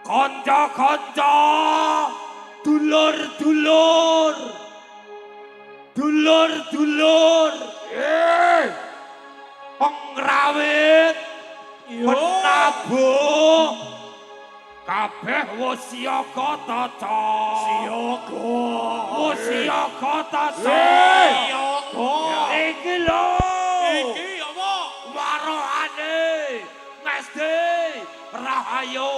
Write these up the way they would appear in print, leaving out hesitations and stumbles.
Kanca-kanca, dulur-dulur, dulur-dulur, pengrawit, penabuh, kabeh wis siaga tata. Siaga. Wis siaga tata. Siaga. Iki lho. Iki apa? Warohane. Ngesti Rahayu.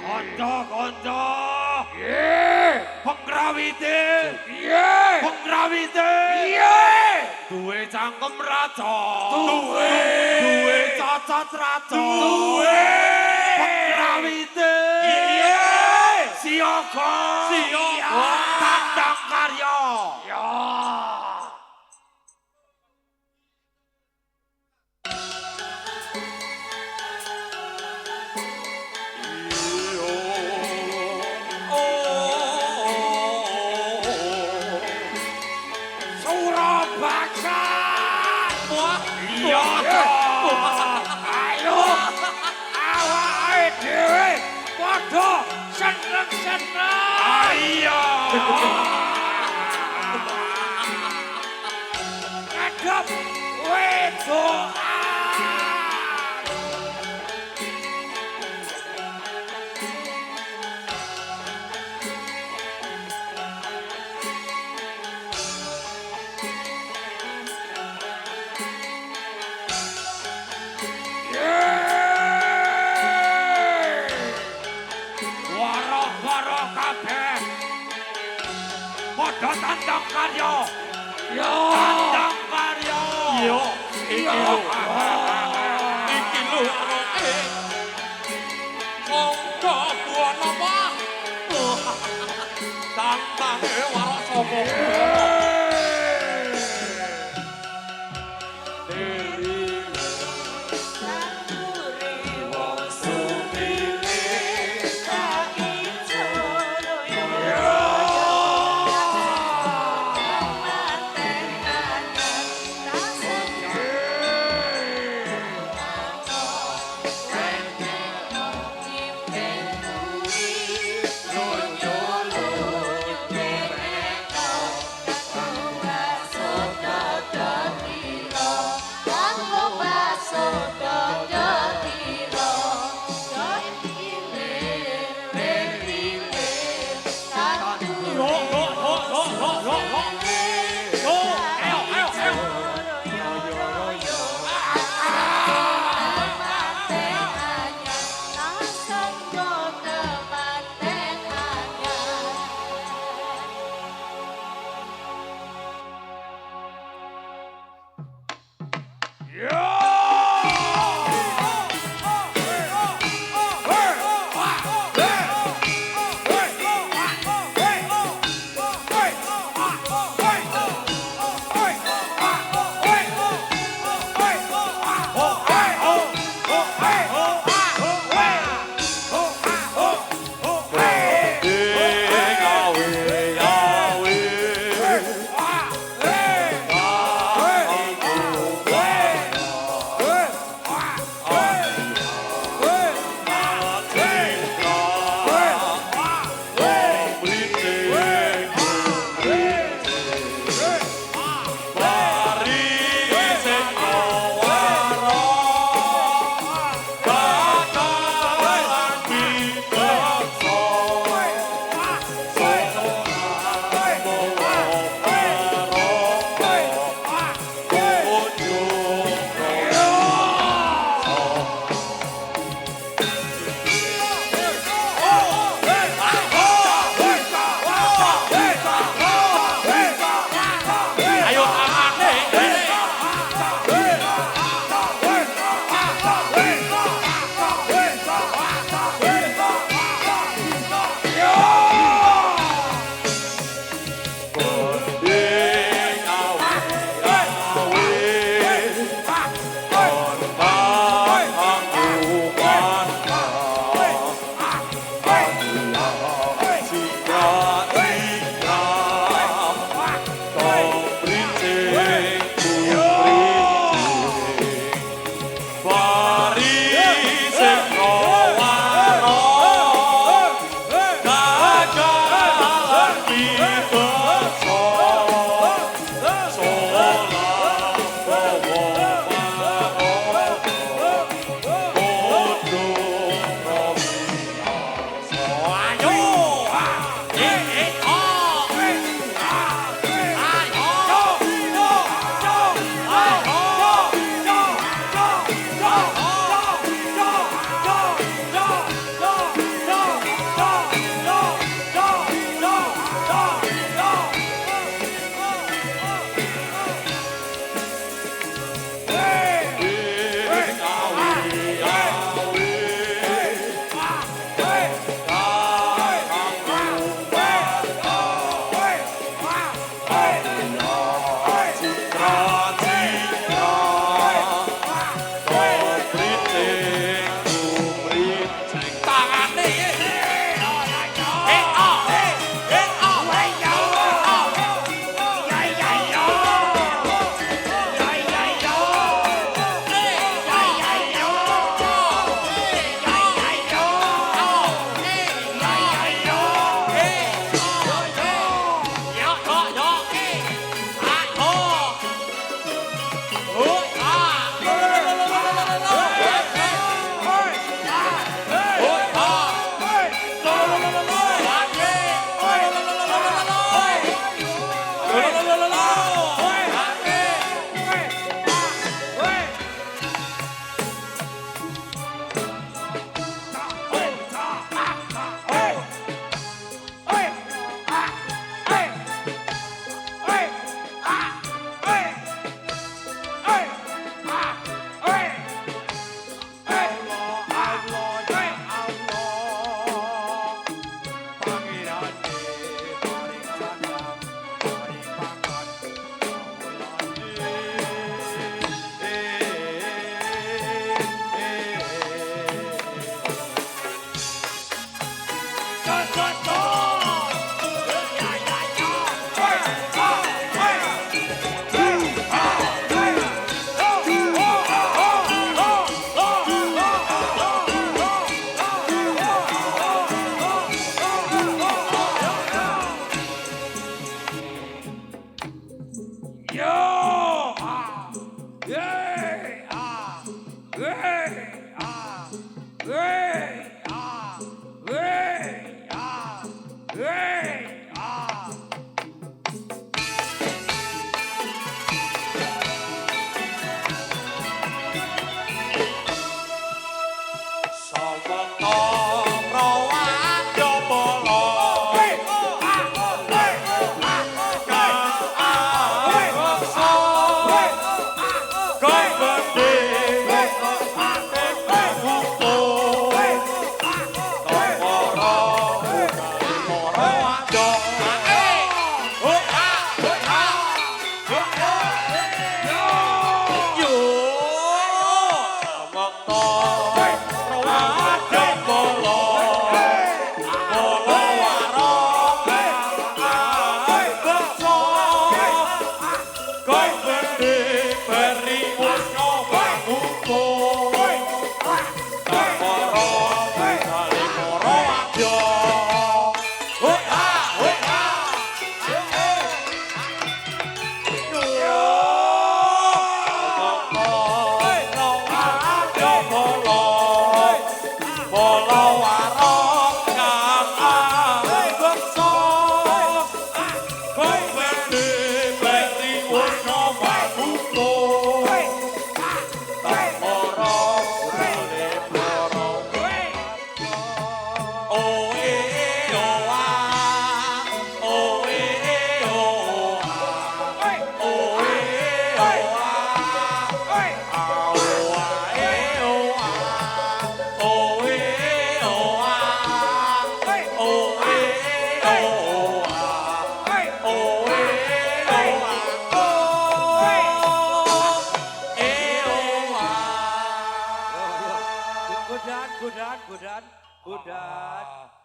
Kanca-kanca, pengrawite, pengrawite, duwe cangkem raja, duwe cacat raja, pengrawite, siaga, tandang karya. Ayo, awake dhewe padha seneng-seneng. Ayo. Ngadep wedokan. Padha tandang karya. Tandang karya. Iki lho. Iki lho roke. Monggo buana mah. Tantange waro sapa.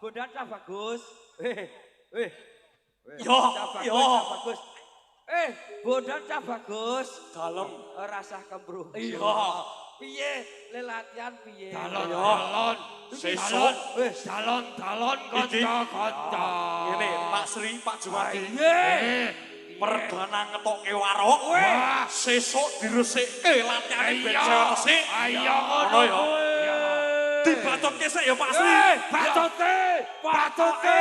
Bondan Cah Bagus. Weh. Yo. Cah Bagus. Bondan Cah Bagus. Dalem Rasah kembruh. iya. Piye le latihan piye? Dalon. Sesuk. Dalon kanca-kanca. Ngene, Pak Sri, Pak Jumardi. Perdana ngetokke warok. Sesuk diresikke latihane ben resik. Ayo ngono ya. Dibatutke sik ya Pak Sri. Batute. Pokoke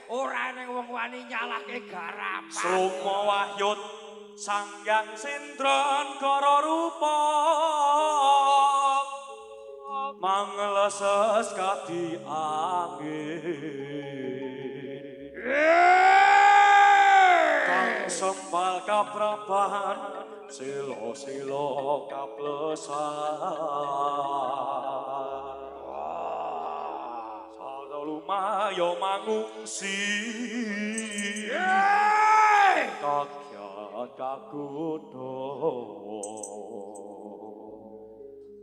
ora ning wong wani nyalahke garapan. Sroma wahyut Sanghyang Sindron Kara Rupa. Mangleses kadi angin. Kang sempal kapraban silo-silo kaplesan. Sada lumayo mangungsi. Kakyat kakudo.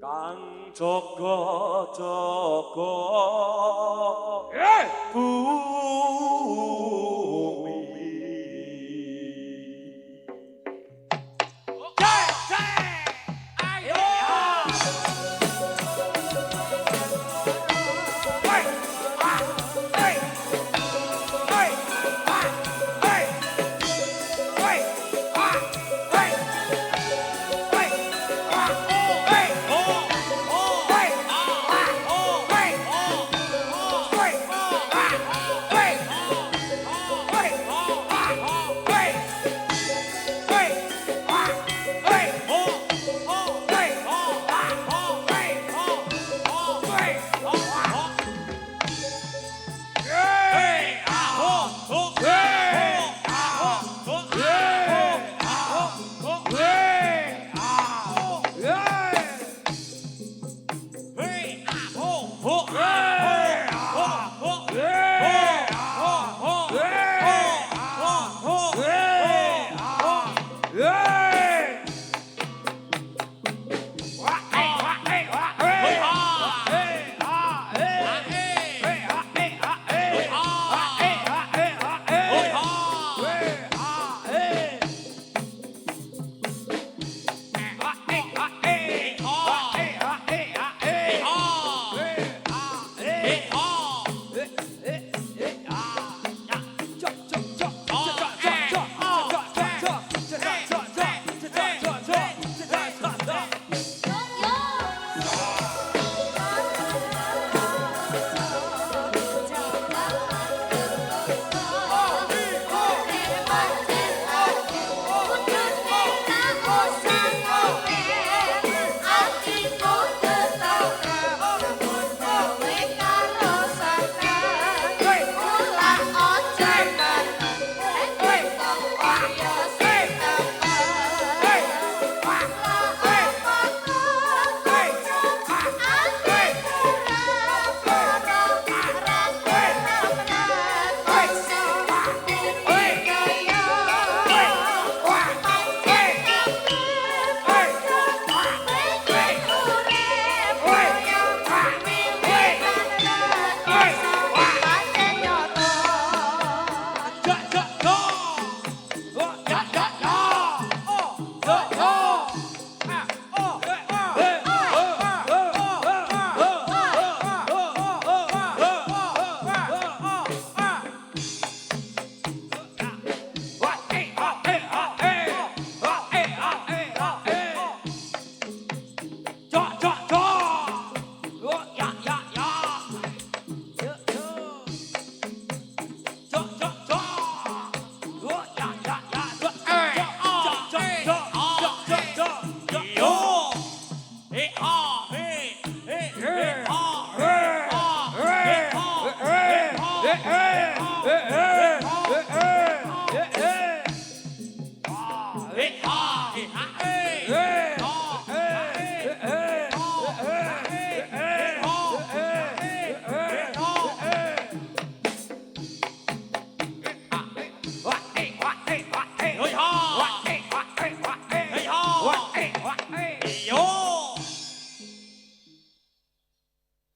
Kang jaga-jaga bumi.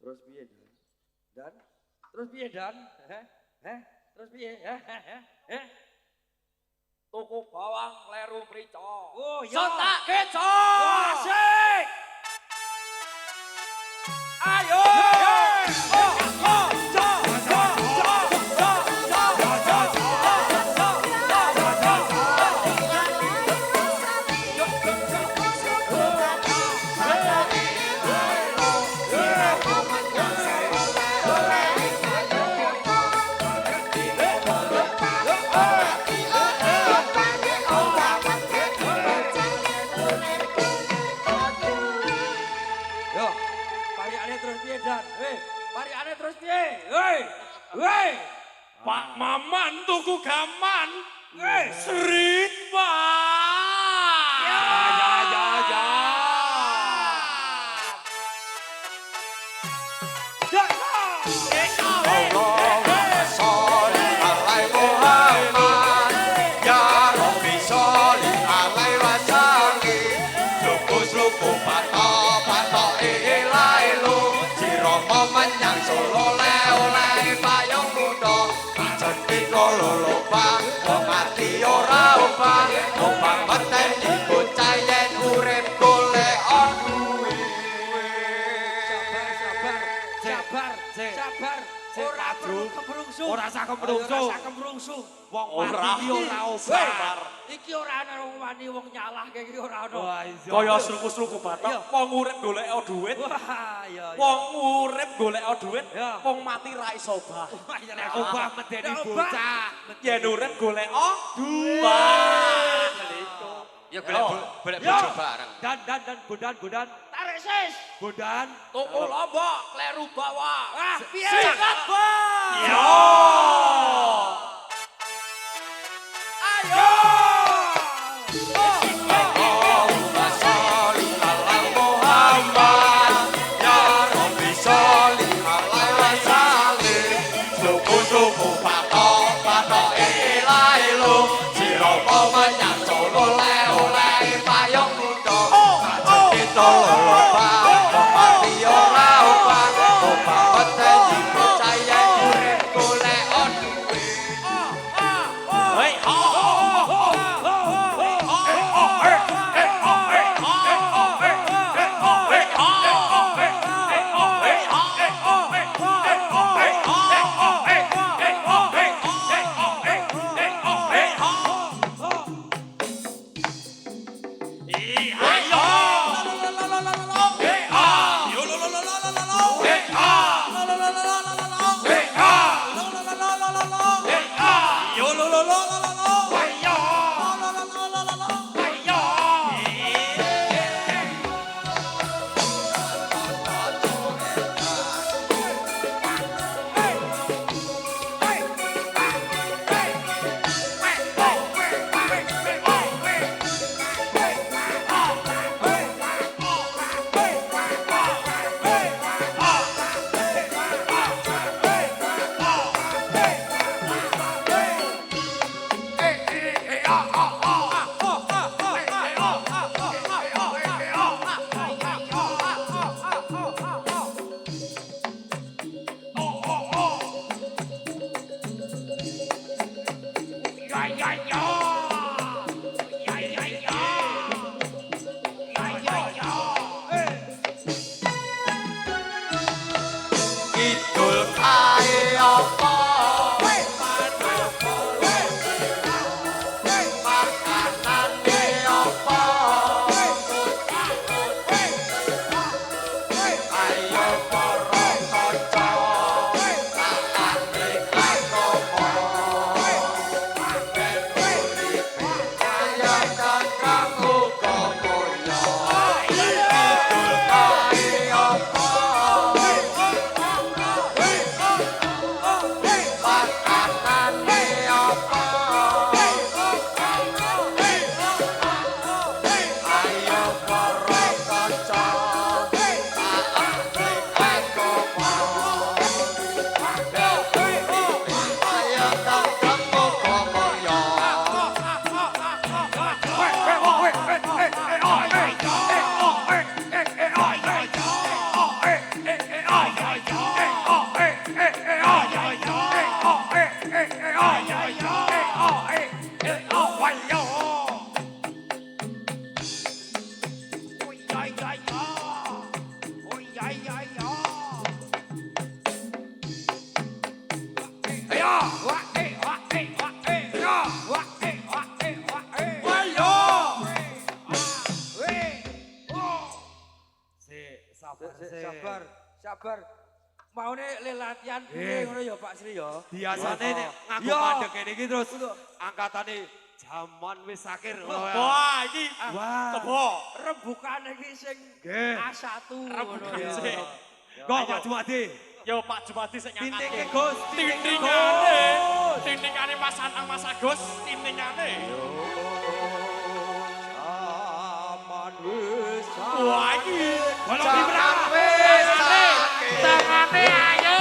Terus piye Dan? Terus piye Dan? Terus piye? Tuku bawang kleru mrica. Oh ya. Sontak keco. Asik. Ayo. Yo, parikane terus piye Dan? Parikane terus piye? Hei. Pak Maman tuku gaman. Srit, Pak. Ya. Allahumma sholli ala Muhammad ya Rabbi sholli alaihi wasallim suku-suku patok ilailu sirama menyang Solo oleh payung kuda ajen kita lolobang wong ati ora obang obang meteni bocah yen urip golek duwe Sabar. Ora perlu kebrungsu. Ora usah kebrungsu. Ora usah kebrungsu. Wong Ora. mati iki ora sabar. Iki ora ana wong wani wong nyalahke iki ora ana. Kaya sluku-sluku batok, wong urip golek dhuwit. Wah, ya. Wong urip golek dhuwit, Ya. wong mati ra iso obah. Nek obah medeni bocah. Yen urip golek duit. ya golek bojo bareng Dan Bodan. Tarik sis. Bodan. Tuku lombok kleru bawang. Ah, piye? Sikat, Bang. Yo. Ayo. Allahumma sholli ala Muhammad ya Rabbi sholli alaihi wasallim suku-suku patok ilailu sirama menyang Solo oleh payung kuda ajen kita lolobang wong mati ora obang obang meteni bocah yen urip golek duwe Hei, pakanane apa ayo para kanca tak aku ayo tak moyo Sabar. Maune le latihan piye ngono ya Pak Sri ya. Biasane nek ngaku Yo. mandek kene iki terus angkatane jaman wis akhir ngono ya. Wah, iki Wah. tebo. Rembukan iki sing Nggih. A1 ngono Rembukan ya. sih. Kok Pak Jumadi? Yo Pak Jumadi sing Tintinge ngangkat. Gus, Tintingane. Tintingane Mas Anang Mas Agus, tintingane. aman wis Wah, iki Bolong Jangan Ibra. wis sakit. tangane ayo.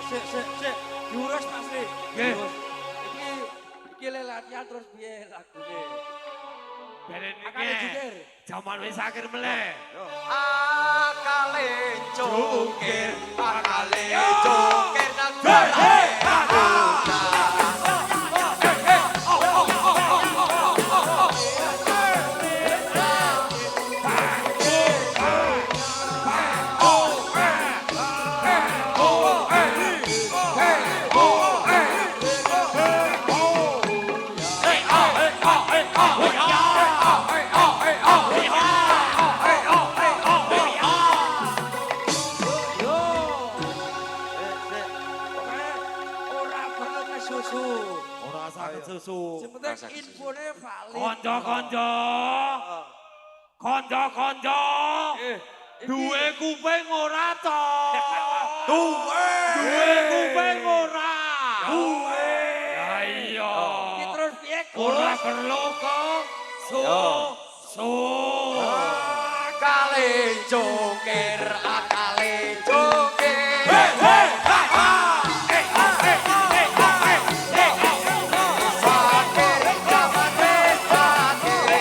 Sik. Diurus Pak Sri. Nggih. Diurus. Iki le latihan terus piye lagune? Beren Akale iki. jikir. Jaman wis akhir meleh. akale cukir akale cukir nang dalane Ora perlu kesusu. Ora saged susu. Sing penting infone valid. Kanca-kanca. Kanca-kanca. Duwe kuping ora to? Duwe kuping ora? Duwe. Ya iya. Iki terus piye? Ora perlu kok. Su. akale cukir akale cukir sakit jaman wis sakit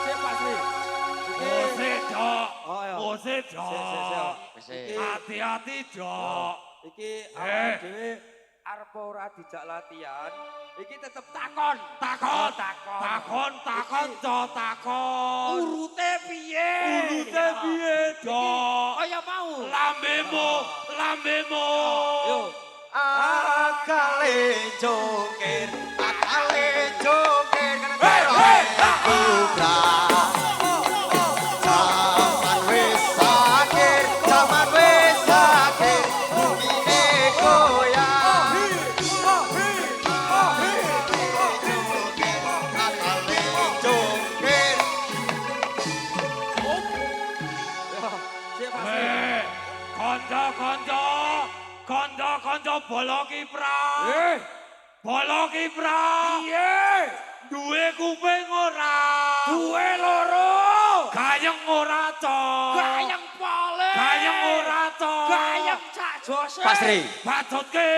Sik Pak Sri. Ose, Dok. Oh, ya. Ose, Dok. Iki Hati-hati, Dok. iki awake dhewe arep ora dijak latihan, iki tetep takon. Takon. Takon. Takon, Dok, takon. Urute piye? Urute piye, Dok? Kaya mau. Lambemu. Yo. akale cukir akale cukir jaman wis sakit jaman wis sakit ini goyang akale cukir Sik Pak Sri. Kanca-kanca bola kiprah. Bola kiprah. Piye? Duwe kuping ora? Duwe loro. Gayeng ora to? Gayeng pale. Gayeng ora to. Gayeng cak jose. Pasri. Batutke.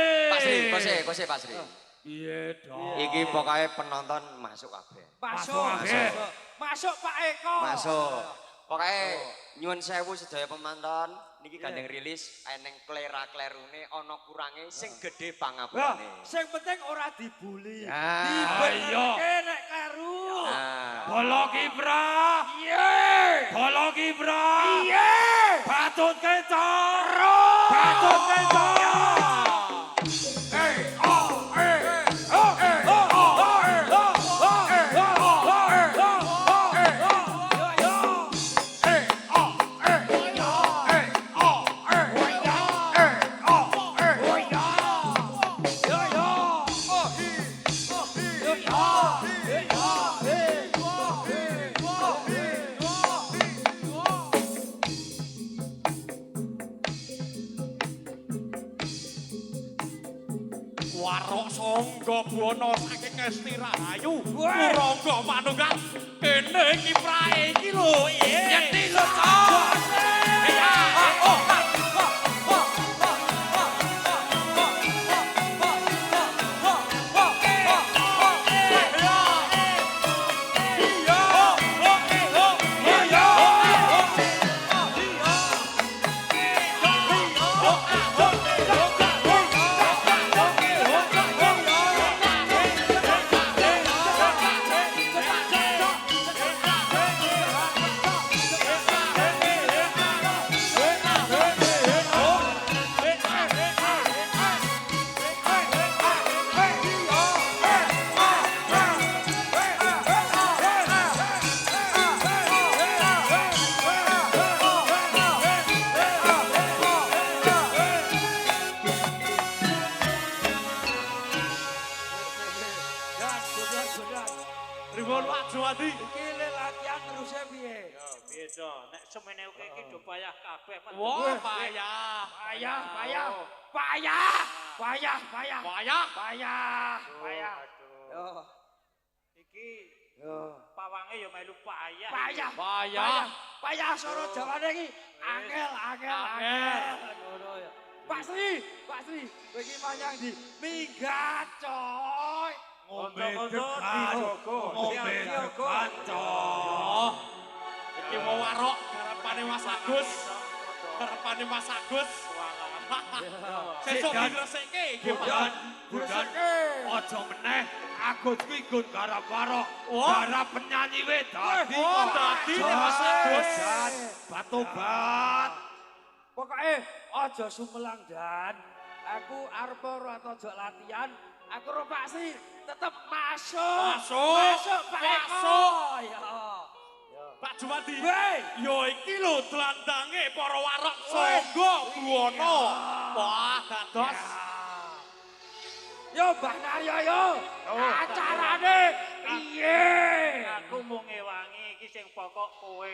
Pasri. Piye dong? Iki pokoknya penonton masuk kabeh. Masuk. Masuk Pak Eko. Masuk. Pokoknya nyuwun sewu sedaya pemantauan niki gandeng rilis eneng klera-klerune ana kurange sing gedhe pangapurane. Sing penting ora dibuli. Ah, Dibenerke nek kleru. Bolo kibra. Iye. Bolo kibra. Iye. Batutke to. Terus. Batutke to. Warok Sangga Buwana saking Esti Rahayu. Purangga manunggal kene kiprahe iki lho. Yeti lho. Ribon Pak Juwadi. Iki le latihan terus piye? Yo, piye to? Nek semene oke iki do payah kabeh. Wah, payah. Payah. Yo. Iki Yo. pawange yo melu payah. Payah soro jawane iki angel. Ngono ya. Pak Sri, kowe iki manyang di minggat coy. Ngombe degan. Ngombe degan to. Iki mau warok garapane Mas Agus. Sesuk diresekke iki Pak. Budan. Aja meneh Agus kuwi gun garap warok. Oh. Garap penyanyi wedadi. Oh, dadi Mas Agus. Batobat. Pokoke aja sumelang dan aku arep ora aja latihan. Aku ro Pak Sri tetep masuk Pak Eko. Ya. Pak Juwadi. Weh. Yo iki lho dlandange para warok Sangga Buwana. Wah, dados. Yo Mbah Naryo yo. Acarane piye? Aku mung ngewangi iki sing pokok kowe.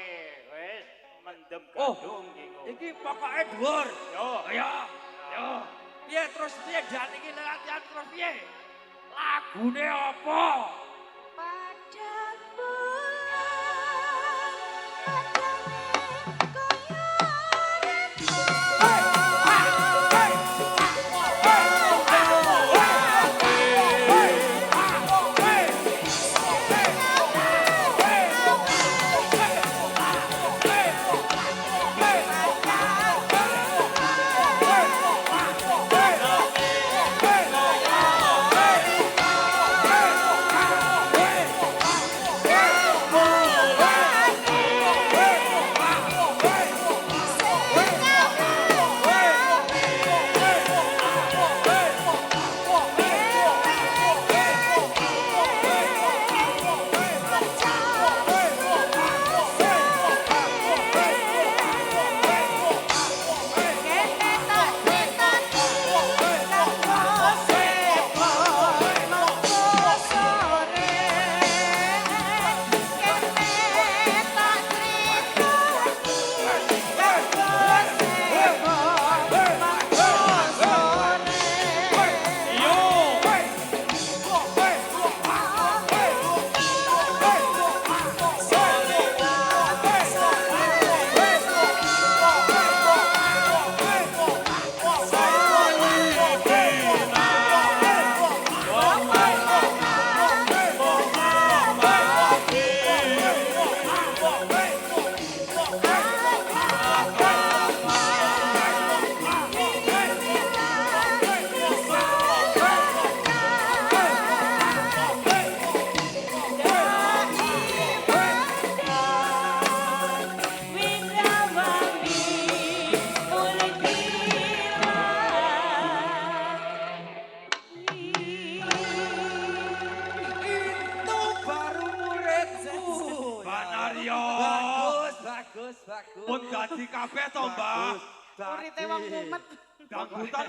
Wis mendem Oh. gandung iki. Iki pokoke dhuwur. Yo. Yo. Piye terus piye dan iki latihan terus piye? Lagune apa? Padang bulan, kabeh to, Mbah. Urite wong mumet. Dangdutan